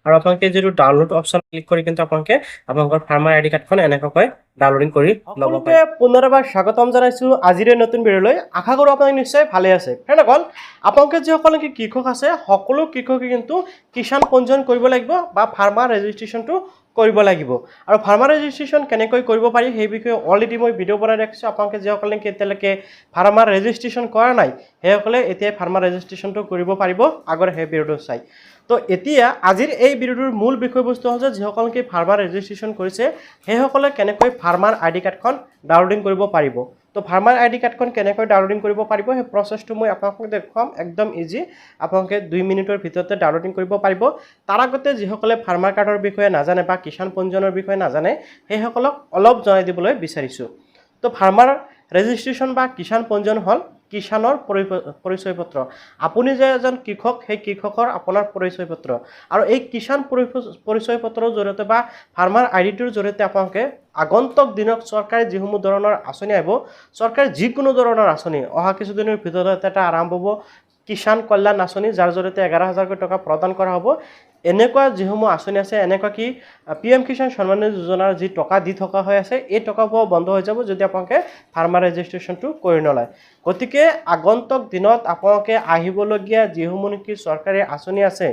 আৰু আপোনালোকে যিটো ডাউনলোড অপশ্যন ক্লিক কৰি কিন্তু আপোনালোকৰ ফাৰ্মাৰ আইডি কাৰ্ডখন এনেকৈ ডাউনলোডিং কৰি ল'ব সকলোকে পাৰে। পুনৰবাৰ স্বাগতম জনাইছো আজিৰ এই নতুন ভিডিঅ'লৈ। আশা কৰোঁ আপোনালোক নিশ্চয় ভালে আছে। ফ্ৰেণ্ডসকল, আপোনালোকে যিসকল নেকি কৃষক আছে সকলো কৃষকে কিন্তু কিষাণ পঞ্জীয়ন কৰিব লাগিব বা ফাৰ্মাৰ ৰেজিষ্ট্ৰেশ্যনটো কৰিব লাগিব। আৰু ফাৰ্মাৰ ৰেজিষ্ট্ৰেশ্যন কেনেকৈ কৰিব পাৰি সেই বিষয়ে অলৰেডি মই ভিডিঅ' বনাই ৰাখিছোঁ। আপোনালোকে যিসকল নেকি এতিয়ালৈকে ফাৰ্মাৰ ৰেজিষ্ট্ৰেশ্যন কৰা নাই সেইসকলে এতিয়া ফাৰ্মাৰ ৰেজিষ্ট্ৰেশ্যনটো কৰিব পাৰিব আগৰ সেই ভিডিঅ'টো চাই। তো এতিয়া আজিৰ এই ভিডিঅ'টোৰ মূল বিষয়বস্তু হ'ল যে যিসকল নেকি ফাৰ্মাৰ ৰেজিষ্ট্ৰেশ্যন কৰিছে সেইসকলে কেনেকৈ ফাৰ্মাৰ আইডি কাৰ্ডখন ডাউনলোডিং কৰিব পাৰিব। তো ফাৰ্মাৰ আইডি কাৰ্ডখন কেনেকৈ ডাউনলোডিং কৰিব পাৰিব সেই প্ৰচেছটো মই আপোনালোকক দেখুৱাম। একদম ইজি, আপোনালোকে 2 মিনিটৰ ভিতৰতে ডাউনলোডিং কৰিব পাৰিব। তাৰ আগতে যিসকলে ফাৰ্মাৰ কাৰ্ডৰ বিষয়ে নাজানে বা কিষাণ পঞ্জীয়নৰ বিষয়ে নাজানে সেইসকলক অলপ জনাই দিবলৈ বিচাৰিছোঁ। তো ফাৰ্মাৰ ৰেজিষ্ট্ৰেশ্যন বা কিষাণ পঞ্জীয়ন হ'ল কিষাণৰ পৰিচয় পত্ৰ। আপুনি যে এজন কৃষক সেই কৃষকৰ আপোনাৰ পৰিচয় পত্ৰ। আৰু এই কিষাণ পৰিচয় পত্ৰৰ জৰিয়তে বা ফাৰ্মাৰ আইডিটোৰ জৰিয়তে আপোনালোকে আগন্তুক দিনত চৰকাৰে যিসমূহ ধৰণৰ আঁচনি আহিব, চৰকাৰে যিকোনো ধৰণৰ আঁচনি অহা কিছুদিনৰ ভিতৰত এটা আৰম্ভ হ'ব কিষাণ কল্যাণ আঁচনি, যাৰ জৰিয়তে 11,000 টকা প্ৰদান কৰা হ'ব। এনেকুৱা যিসমূহ আঁচনি আছে, এনেকুৱা কি PM কিষাণ সন্মান নিধি যোজনাৰ যি টকা দি থকা হৈ আছে এই টকাবোৰ বন্ধ হৈ যাব যদি আপোনালোকে ফাৰ্মাৰ ৰেজিষ্ট্ৰেশ্যনটো কৰি নলয়। গতিকে আগন্তুক দিনত আপোনালোকে আহিবলগীয়া যিসমূহ নেকি চৰকাৰী আঁচনি আছে,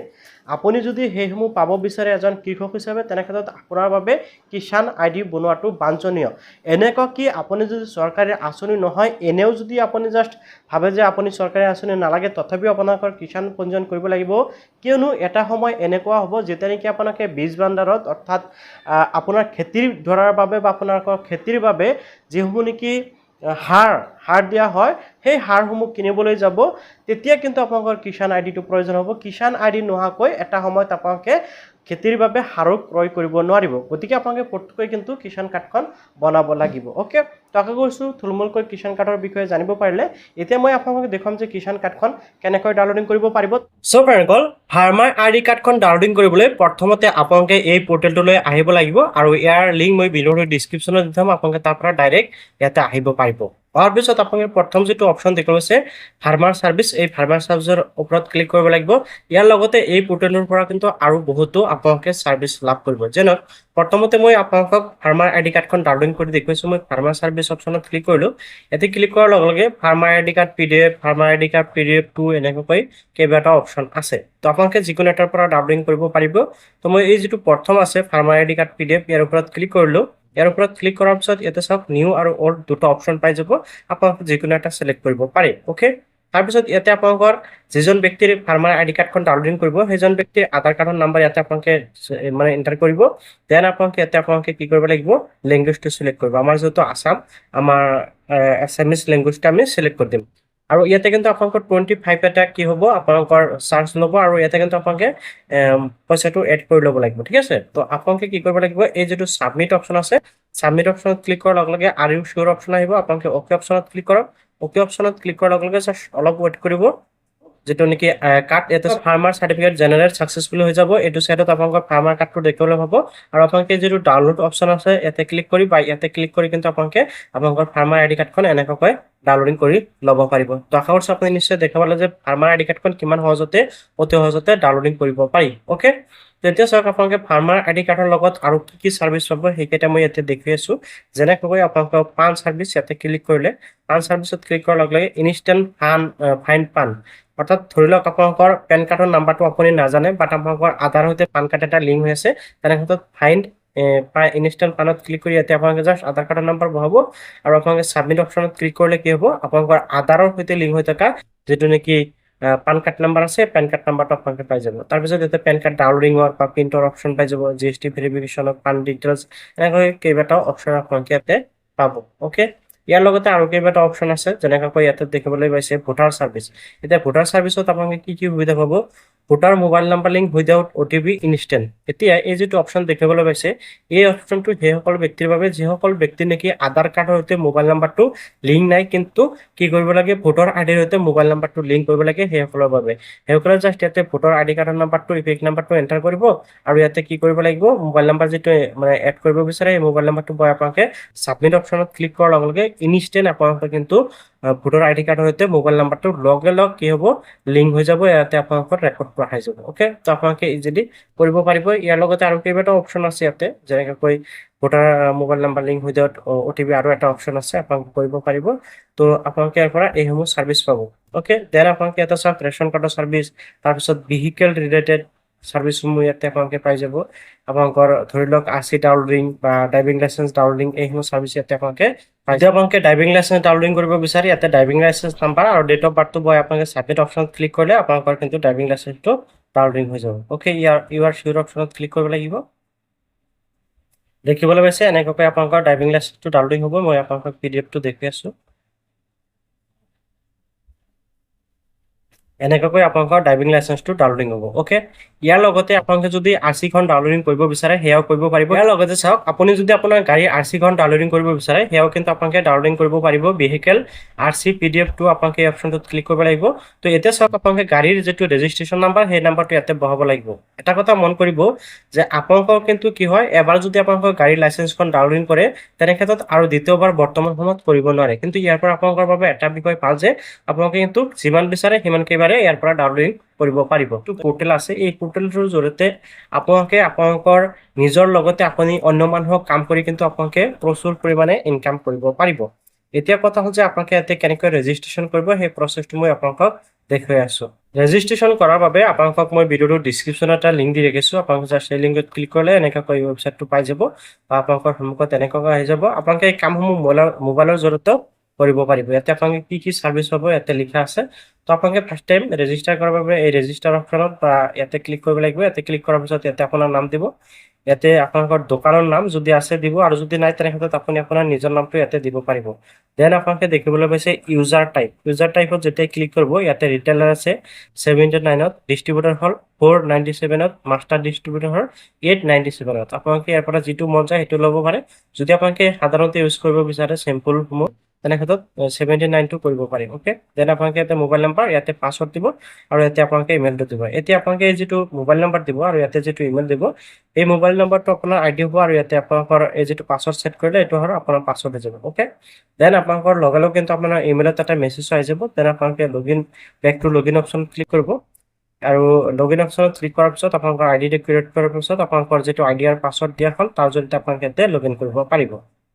আপুনি যদি সেইসমূহ পাব বিচাৰে এজন কৃষক হিচাপে, তেনেক্ষেত্ৰত আপোনাৰ বাবে কিষাণ আইডি বনোৱাটো বাঞ্ছনীয়। এনেকুৱা কি আপুনি যদি চৰকাৰী আঁচনি নহয় এনেও যদি আপুনি জাষ্ট ভাবে যে আপুনি চৰকাৰী আঁচনি নালাগে তথাপিও আপোনালোকৰ কিষাণ পঞ্জীয়ন কৰিব লাগিব, কিয়নো এটা সময় এনেকুৱা হ'ব যেতিয়া নেকি আপোনালোকে বীজ ভাণ্ডাৰত অৰ্থাৎ আপোনাৰ খেতিৰ ধৰাৰ বাবে বা আপোনালোকৰ খেতিৰ বাবে যিসমূহ নেকি সাৰ দিয়া হয় সেই সাৰসমূহ কিনিবলৈ যাব, তেতিয়া কিন্তু আপোনালোকৰ কিষাণ আইডিটো প্ৰয়োজন হ'ব। কিষাণ আইডি নোহোৱাকৈ এটা সময়ত আপোনালোকে খেতিৰ বাবে সাৰো ক্ৰয় কৰিব নোৱাৰিব। গতিকে আপোনালোকে প্ৰত্যেককৈ কিন্তু কিষাণ কাৰ্ডখন বনাব লাগিব। অ'কে, তো আশা কৰিছোঁ থুলমূলকৈ কিষাণ কাৰ্ডৰ বিষয়ে জানিব পাৰিলে। এতিয়া মই আপোনালোকক দেখুৱাম যে কিষাণ কাৰ্ডখন কেনেকৈ ডাউনলোডিং কৰিব পাৰিব। সো ফ্ৰেণ্ডসকল, ফাৰ্মাৰ আইডি কাৰ্ডখন ডাউনলোডিং কৰিবলৈ প্ৰথমতে আপোনালোকে এই পৰ্টেলটোলৈ আহিব লাগিব আৰু ইয়াৰ লিংক মই ভিডিঅ'ৰ ডিছক্ৰিপশ্যনত দি থ'ম। আপোনালোকে তাৰ পৰা ডাইৰেক্ট ইয়াতে আহিব পাৰিব। অহাৰ পিছত আপোনালোকে প্ৰথম যিটো অপশ্যন দেখুৱাব আছে ফাৰ্মাৰ চাৰ্ভিচ, এই ফাৰ্মাৰ চাৰ্ভিচৰ ওপৰত ক্লিক কৰিব লাগিব। ইয়াৰ লগতে এই পৰ্টেলৰ পৰা কিন্তু আৰু বহুতো আপোনালোকে চাৰ্ভিচ লাভ কৰিব। যেনে প্ৰথমতে মই আপোনালোকক ফাৰ্মাৰ আইডি কাৰ্ডখন ডাউনলোডিং কৰি দেখুৱাইছোঁ। মই ফাৰ্মাৰ চাৰ্ভিচ অপশ্যনত ক্লিক কৰিলোঁ। ইয়াতে ক্লিক কৰাৰ লগে লগে farmer ID card PDF, farmer ID card PDF 2 এনেকৈ কেইবাটাও অপশ্যন আছে। তো আপোনালোকে যিকোনো এটাৰ পৰা ডাউনলোডিং কৰিব পাৰিব। তো মই এই যিটো প্ৰথম আছে ফাৰ্মাৰ আইডি কাৰ্ড PDF, ইয়াৰ ওপৰত ক্লিক কৰিলোঁ। ইয়াৰ ওপৰত ক্লিক কৰাৰ পিছত ইয়াতে চাওক নিউ আৰু অল্ড দুটা অপশ্যন পাই যাব। আপোনালোকে যিকোনো এটা চিলেক্ট কৰিব পাৰে। অ'কে, তাৰপিছত ইয়াতে আপোনালোকৰ যিজন ব্যক্তিৰ ফাৰ্মাৰ আইডি কাৰ্ডখন ডাউনলোডিং কৰিব সেইজন ব্যক্তিৰ আধাৰ কাৰ্ডৰ নাম্বাৰ ইয়াতে আপোনালোকে মানে এণ্টাৰ কৰিব। দেন আপোনালোকে কি কৰিব লাগিব, লেংগুৱেজটো চিলেক্ট কৰিব। আমাৰ যিহেতু আছাম, আমাৰ আছামিজ লেংগুৱেজটো আমি চিলেক্ট কৰি দিম। আৰু ইয়াতে কিন্তু আপোনালোকৰ 25 এটা কি হ'ব আপোনালোকৰ চাৰ্জ ল'ব আৰু ইয়াতে কিন্তু আপোনালোকে পইচাটো এড কৰি ল'ব লাগিব। ঠিক আছে, তো আপোনালোকে কি কৰিব লাগিব, এই যিটো ছাবমিট অপশ্যন আছে ছাবমিট অপশ্যনত ক্লিক কৰাৰ লগে লগে আৰু চিয়'ৰ অপশ্যন আহিব। আপোনালোকে অ'কে অপশ্যনত ক্লিক কৰক। অ'কে অপশ্যনত ক্লিক কৰাৰ লগে লগে জাষ্ট অলপ ৱেইট কৰিব। যেটো নেকি কাৰ্ড এটা ফাৰ্মাৰ সাৰ্টিফিকেট জেনাৰেট সাকসেসফুলি হৈ যাব। এইটো সাইডত আপোনালোকৰ ফাৰ্মাৰ কাৰ্ডটো দেখিবলৈ হ'ব আৰু আপোনালোকে যেটো ডাউনলোড অপশ্যন আছে ইয়াতে ক্লিক কৰি বা ইয়াতে ক্লিক কৰি কিন্তু আপোনালোকে আপোনালোকৰ ফাৰ্মাৰ আইডি কাৰ্ডখন এনেকৈ ডাউনলোডিং কৰি ল'ব পাৰিব। তো আশা কৰিছোঁ আপুনি নিশ্চয় দেখা পালে যে ফাৰ্মাৰ আইডি কাৰ্ডখন কিমান সহজতে অতি সহজতে ডাউনলোডিং কৰিব পাৰি। ওকে, তেতিয়া চাওক আপোনালোকে ফাৰ্মাৰ আইডি কাৰ্ডৰ লগত আৰু কি সাৰ্ভিস পাব সেইকেইটা মই ইয়াতে দেখুৱাই আছো। যেনেকৈ আপোনালোকৰ পান সাৰ্ভিস ইয়াতে ক্লিক কৰিলে পান সাৰ্ভিসত ক্লিক কৰাৰ লগে লগে ইনষ্টেন্ট ফাইণ্ড পান, অৰ্থাৎ ধৰি লওক আপোনালোকৰ পেন কাৰ্ডৰ নাম্বাৰটো আপুনি নাজানে বাট আপোনালোকৰ আধাৰ সৈতে পান কাৰ্ড এটা লিংক হৈ আছে, তেনেক্ষেত্ৰত ফাইণ্ড ইনষ্টেন্ট পানত ক্লিক কৰি ইয়াতে আপোনালোকে জাষ্ট আধাৰ কাৰ্ডৰ নাম্বাৰ বহাব আৰু আপোনালোকে সাবমিট অপশ্যনত ক্লিক কৰিলে কি হ'ব, আপোনালোকৰ আধাৰৰ সৈতে লিংক হৈ থকা যেটো নেকি পান কাৰ্ড নাম্বাৰ আছে পেন কাৰ্ড নাম্বাৰটো আপোনালোকে পাই যাব। তাৰপিছত ইয়াতে পেন কাৰ্ড ডাউনলোডিঙৰ বা প্ৰিণ্টৰ অপশ্যন পাই যাব, GST ভেৰিফিকেশ্যনৰ পান ডিটেইলছ এনেকৈ কেইবাটাও অপশ্যন আপোনালোকে ইয়াতে পাব। ওকে, ইয়াৰ লগতে আৰু কেইবাটা অপশ্যন আছে, যেনেকৈ ইয়াতে দেখিবলৈ পাইছে ভোটাৰ সাৰ্ভিস। এতিয়া ভোটাৰ সাৰ্ভিসত আপোনালোকে কি কি সুবিধা পাব, voter mobile number link without OTP instant. এতিয়া এই যেটো অপশ্যন দেখিবলৈ পাইছে এই অপশ্যনটো সেইসকল ব্যক্তিৰ বাবে যিসকল ব্যক্তি নেকি আধাৰ কাৰ্ডৰ সৈতে মোবাইল নাম্বাৰটো লিংক নাই কিন্তু কি কৰিব লাগে ভোটাৰ আইডিৰ সৈতে মোবাইল নাম্বাৰটো লিংক কৰিব লাগে, সেইসকলৰ বাবে সেইসকলে জাষ্ট ইয়াতে ভোটাৰ আইডি কাৰ্ডৰ নাম্বাৰটো ইপিক নাম্বাৰটো এণ্টাৰ কৰিব আৰু ইয়াতে কি কৰিব লাগিব মোবাইল নাম্বাৰ যেটো মানে এড কৰিব বিচাৰে এই মোবাইল নাম্বাৰটো আপোনালোকে সাবমিট অপশ্যনত ক্লিক কৰাৰ লগে লগে ইনষ্টেণ্ট আপোনালোকে কিন্তু ভোটাৰ আইডি কাৰ্ডৰ সৈতে মোবাইল নাম্বাৰটো লগে লগ কি হ'ব লিংক হৈ যাব ইয়াতে আপোনালোকৰ ৰেকৰ্ডটো আহি যাব ওকে তো আপোনালোকে ইজিলি কৰিব পাৰিব ইয়াৰ লগতে আৰু কেইবাটাও অপশ্যন আছে ইয়াতে যেনেকৈ ভোটাৰ মোবাইল নাম্বাৰ লিংক হৈ যোৱাত OTP আৰু এটা অপশ্যন আছে আপোনালোকে কৰিব পাৰিব তো আপোনালোকে ইয়াৰ পৰা এইসমূহ ছাৰ্ভিচ পাব ওকে দেন আপোনালোকে এটা চাওক ৰেচন কাৰ্ডৰ ছাৰ্ভিচ তাৰপিছত ভেহিকেল ৰিলেটেড ছাৰ্ভিচসমূহ ইয়াতে আপোনালোকে পাই যাব আপোনালোকৰ ধৰি লওক RC ডাউনলোডিং বা ড্ৰাইভিং লাইচেন্স ডাউনলোডিং এইসমূহ ছাৰ্ভিচ ইয়াতে আপোনালোকে পাই যাব আপোনালোকে ড্ৰাইভিং লাইচেন্স ডাউনলোডিং কৰিব বিচাৰে ইয়াতে ড্ৰাইভিং লাইচেন্স নাম্বাৰ আৰু ডেট অফ বাৰ্থটো বয় আপোনালোকে ছাবমিট অপশ্যনত ক্লিক কৰিলে আপোনালোকৰ কিন্তু ড্ৰাইভিং লাইচেন্সটো ডাউনলোডিং হৈ যাব ওকে ইউ আৰ চিয়ৰ অপশ্যনত ক্লিক কৰিব লাগিব দেখিবলৈ পাইছে এনেকৈ আপোনালোকৰ ড্ৰাইভিং লাইচেন্সটো ডাউনলোডিং হ'ব মই আপোনালোকক PDF-টো দেখুৱাই আছো এনেকৈ আপোনালোকৰ ড্ৰাইভিং লাইচেন্সটো ডাউনলোডিং হ'ব ওকে ইয়াৰ লগতে আপোনালোকে যদি RC খন ডাউনলোডিং কৰিব বিচাৰে সেয়াও কৰিব পাৰিব ইয়াৰ লগতে চাওক আপুনি যদি আপোনাৰ গাড়ীৰ RC খন ডাউনলোডিং কৰিব বিচাৰে সেয়াও কিন্তু আপোনালোকে ডাউনলোডিং কৰিব পাৰিব ভেহিকেল RC PDF-টো আপোনালোকে এই অপশ্যনটোত ক্লিক কৰিব লাগিব তো এতিয়া চাওক আপোনালোকে গাড়ীৰ যেটো ৰেজিষ্ট্ৰেচন নাম্বাৰ সেই নাম্বাৰটো ইয়াতে বহাব লাগিব এটা কথা মন কৰিব যে আপোনালোকৰ কিন্তু কি হয় এবাৰ যদি আপোনালোকৰ গাড়ীৰ লাইচেন্সখন ডাউনলোডিং কৰে তেনে ক্ষেত্ৰত আৰু দ্বিতীয়বাৰ বৰ্তমান সময়ত কৰিব নোৱাৰে কিন্তু ইয়াৰ পৰা আপোনালোকৰ বাবে এটা বিষয় ভাল যে আপোনালোকে কিন্তু যিমান বিচাৰে সিমান কেইবাৰে ইয়াৰ পৰা ডাউনলোডিং কৰিব পাৰিব তো পোৰ্টেল আছে এই পোৰ্টেলটোৰ জৰিয়তে আপোনালোকে আপোনালোকৰ নিজৰ লগতে আপুনি অন্য মানুহক কাম কৰি কিন্তু আপোনালোকে প্ৰচুৰ পৰিমাণে ইনকাম কৰিব পাৰিব এতিয়া কথা হ'ল যে আপোনালোকে ইয়াতে কেনেকৈ ৰেজিষ্ট্ৰেচন কৰিব সেই প্ৰচেছটো মই আপোনালোকক দেখুৱাই আছো ৰেজিষ্ট্ৰেচন কৰাৰ বাবে আপোনালোকক মই ভিডিঅ'টোৰ ডেছক্ৰিপশ্যনত এটা লিংক দি ৰাখিছোঁ আপোনালোকে জাষ্ট সেই লিংকত ক্লিক কৰিলে এনেকৈ ৱেবছাইটটো পাই যাব বা আপোনালোকৰ সন্মুখত এনেকৈ আহি যাব আপোনালোকে এই কামসমূহ মোবাইলৰ জৰিয়তে কৰিব পাৰিব ইয়াতে আপোনালোকে কি ছাৰ্ভিচ পাব ইয়াতে লিখা আছে তো আপোনালোকে ফাৰ্ষ্ট টাইম ৰেজিষ্টাৰ কৰাৰ বাবে এই ৰেজিষ্টাৰ অপশ্যনত বা ইয়াতে ক্লিক কৰিব লাগিব ইয়াতে ক্লিক কৰাৰ পিছত ইয়াতে আপোনাৰ নাম দিব ইয়াতে আপোনালোকৰ দোকানৰ নাম যদি আছে দিব আৰু যদি নাই তেনে ক্ষেত্ৰত আপুনি আপোনাৰ নিজৰ নামটো ইয়াতে দিব পাৰিব দেন আপোনালোকে দেখিবলৈ পাইছে ইউজাৰ টাইপত যেতিয়া ক্লিক কৰিব ইয়াতে ৰিটেইলাৰ আছে 79ত ডিষ্ট্ৰিবিউটৰ হ'ল 497ত মাষ্টাৰ ডিষ্ট্ৰিবিউটৰ হ'ল 897ত আপোনালোকে ইয়াৰ পৰা যিটো মন যায় সেইটো ল'ব পাৰে যদি আপোনালোকে সাধাৰণতে ইউজ কৰিব বিচাৰে চেম্পলসমূহ তেনে ক্ষেত্ৰত 79টো কৰিব পাৰিম ওকে দেন আপোনালোকে ইয়াতে মোবাইল নাম্বাৰ ইয়াতে পাছৱৰ্ড দিব আৰু ইয়াতে আপোনালোকে ইমেইলটো দিব এতিয়া আপোনালোকে যিটো মোবাইল নাম্বাৰ দিব আৰু ইয়াতে যিটো ইমেইল দিব এই মোবাইল নাম্বাৰটো আপোনাৰ আইডি হ'ব আৰু ইয়াতে আপোনালোকৰ এই যিটো পাছৱৰ্ড সেট কৰিলে এইটো হ'ল আপোনাৰ পাছৱৰ্ড হৈ যাব ওকে দেন আপোনালোকৰ লগে লগে কিন্তু আপোনাৰ ইমেইলত এটা মেছেজ আহি যাব দেন আপোনালোকে বেক টু লগইন অপশ্যনত ক্লিক কৰিব আৰু লগইন অপশ্যনত ক্লিক কৰাৰ পিছত আপোনালোকৰ আইডিটো ক্ৰিয়েট কৰাৰ পিছত আপোনালোকৰ যিটো আইডি আৰু পাছৱৰ্ড দিয়া হ'ল তাৰ জৰিয়তে আপোনালোকে ইয়াতে লগইন কৰিব পাৰিব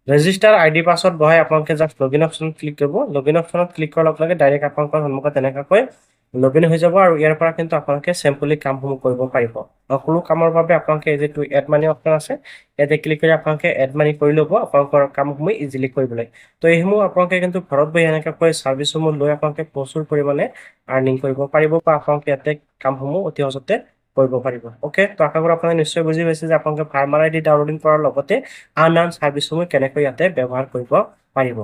ৰেজিষ্টাৰ আইডি পাছৱৰ্ড বহাই আপোনালোকে জাষ্ট লগইন অপশ্যনত ক্লিক কৰিব লগইন অপশ্যনত ক্লিক কৰাৰ লগে লগে ডাইৰেক্ট আপোনালোকৰ সন্মুখত এনেকৈ লগইন হৈ যাব আৰু ইয়াৰ পৰা কিন্তু আপোনালোকে চেম্পলি কামসমূহ কৰিব পাৰিব সকলো কামৰ বাবে আপোনালোকে এই যিটো এড মানি অপশ্যন আছে ইয়াতে ক্লিক কৰি আপোনালোকে এড মানি কৰি ল'ব আপোনালোকৰ কামসমূহ ইজিলি কৰিবলৈ তো এইসমূহ আপোনালোকে কিন্তু ঘৰত বহি এনেকৈ ছাৰ্ভিচসমূহ লৈ আপোনালোকে প্ৰচুৰ পৰিমাণে আৰ্নিং কৰিব পাৰিব বা আপোনালোকে ইয়াতে কামসমূহ অতি সহজতে কৰিব পাৰিব ওকে তো আশা কৰোঁ আপোনালোকে নিশ্চয় বুজি পাইছে যে আপোনালোকে ফাৰ্মাৰ আইডি ডাউনলোডিং কৰাৰ লগতে আন ছাৰ্ভিচসমূহ কেনেকৈ ইয়াতে ব্যৱহাৰ কৰিব পাৰিব